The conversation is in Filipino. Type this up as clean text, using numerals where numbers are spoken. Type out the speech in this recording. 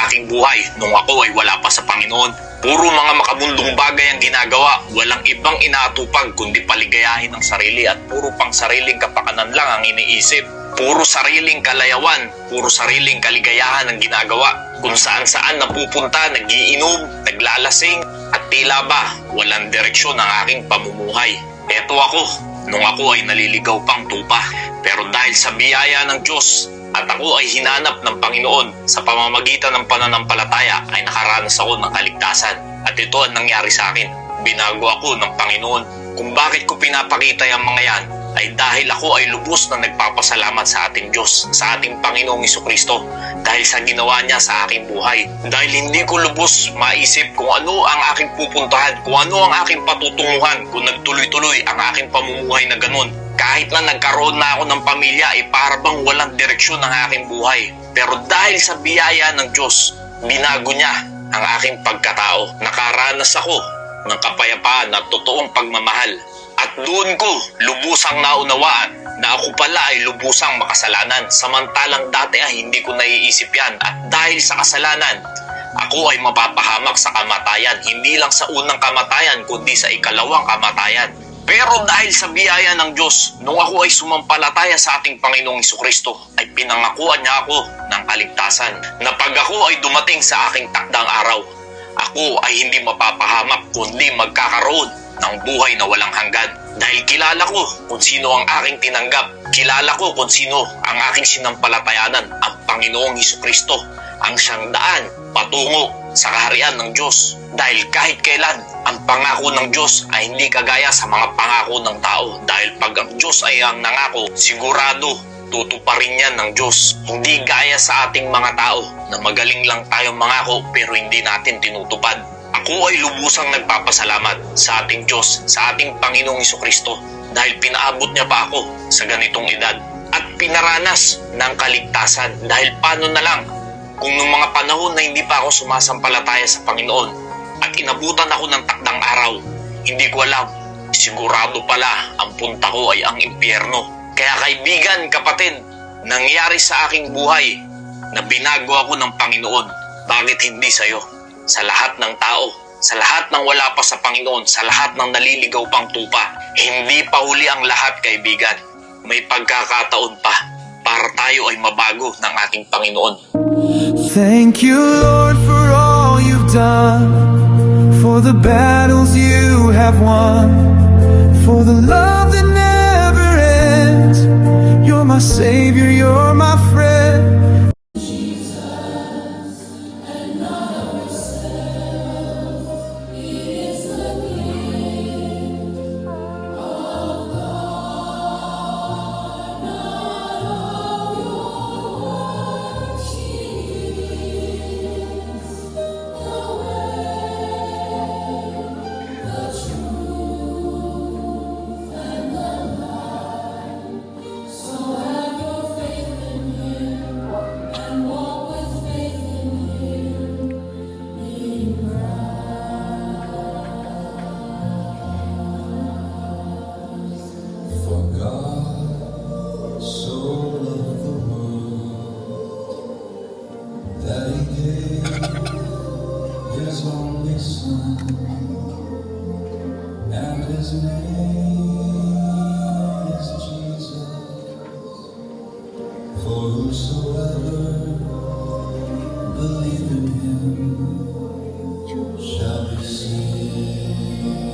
aking buhay nung ako ay wala pa sa Panginoon. Puro mga makabundong bagay ang ginagawa, walang ibang inaatupag kundi paligayahin ang sarili at puro pang sariling kapakanan lang ang iniisip. Puro sariling kalayawan, puro sariling kaligayahan ang ginagawa. Kung saan-saan napupunta, nagiinom, naglalasing, at tila ba walang direksyon ang aking pamumuhay. Eto ako, nung ako ay naliligaw pang tupa. Pero dahil sa biyaya ng Diyos at ako ay hinanap ng Panginoon sa pamamagitan ng pananampalataya ay nakaranas ako ng kaligtasan. At ito ang nangyari sa akin. Binago ako ng Panginoon. Kung bakit ko pinapakita yung mga yan ay dahil ako ay lubos na nagpapasalamat sa ating Diyos, sa ating Panginoong Hesukristo dahil sa ginawa niya sa aking buhay. Dahil hindi ko lubos maisip kung ano ang aking pupuntahan, kung ano ang aking patutunguhan, kung nagtuloy-tuloy ang aking pamumuhay na ganun. Kahit na nagkaroon na ako ng pamilya ay para bang walang direksyon ang aking buhay. Pero dahil sa biyaya ng Diyos, binago niya ang aking pagkatao. Nakaranas ako ng kapayapaan at totoong pagmamahal. At doon ko lubusang naunawaan na ako pala ay lubusang makasalanan. Samantalang dati ay hindi ko naiisip yan. At dahil sa kasalanan, ako ay mapapahamak sa kamatayan. Hindi lang sa unang kamatayan, kundi sa ikalawang kamatayan. Pero dahil sa biyaya ng Diyos, nung ako ay sumampalataya sa ating Panginoong Hesukristo, ay pinangakuan niya ako ng kaligtasan. Na pag ako ay dumating sa aking takdang araw, ako ay hindi mapapahamak kundi magkakaroon ng buhay na walang hanggan. Dahil kilala ko kung sino ang aking tinanggap. Kilala ko kung sino ang aking sinampalatayanan, ang Panginoong Hesukristo, ang siyang daan patungo sa kaharian ng Diyos. Dahil kahit kailan, ang pangako ng Diyos ay hindi kagaya sa mga pangako ng tao. Dahil pag ang Diyos ay ang nangako, sigurado tutuparin yan ng Diyos. Hindi gaya sa ating mga tao na magaling lang tayong mangako pero hindi natin tinutupad. Ako ay lubusang nagpapasalamat sa ating Diyos, sa ating Panginoong Hesukristo dahil pinaabot niya pa ako sa ganitong edad at pinaranas ng kaligtasan. Dahil paano na lang kung nung mga panahon na hindi pa ako sumasampalataya sa Panginoon at inabutan ako ng takdang araw, hindi ko alam, sigurado pala ang punta ko ay ang impyerno. Kaya kaibigan, kapatid, nangyari sa aking buhay na binago ako ng Panginoon. Bakit hindi sa'yo? Sa lahat ng tao, sa lahat ng wala pa sa Panginoon, sa lahat ng naliligaw pang tupa, hindi pa huli ang lahat, kaibigan. May pagkakataon pa para tayo ay mabago ng ating Panginoon. Thank you, Lord, for all you've done, for the battles you have won, for the love that never ends. You're my Savior, you're my friend. His only Son, and His name is Jesus. For whosoever believe in Him shall be saved.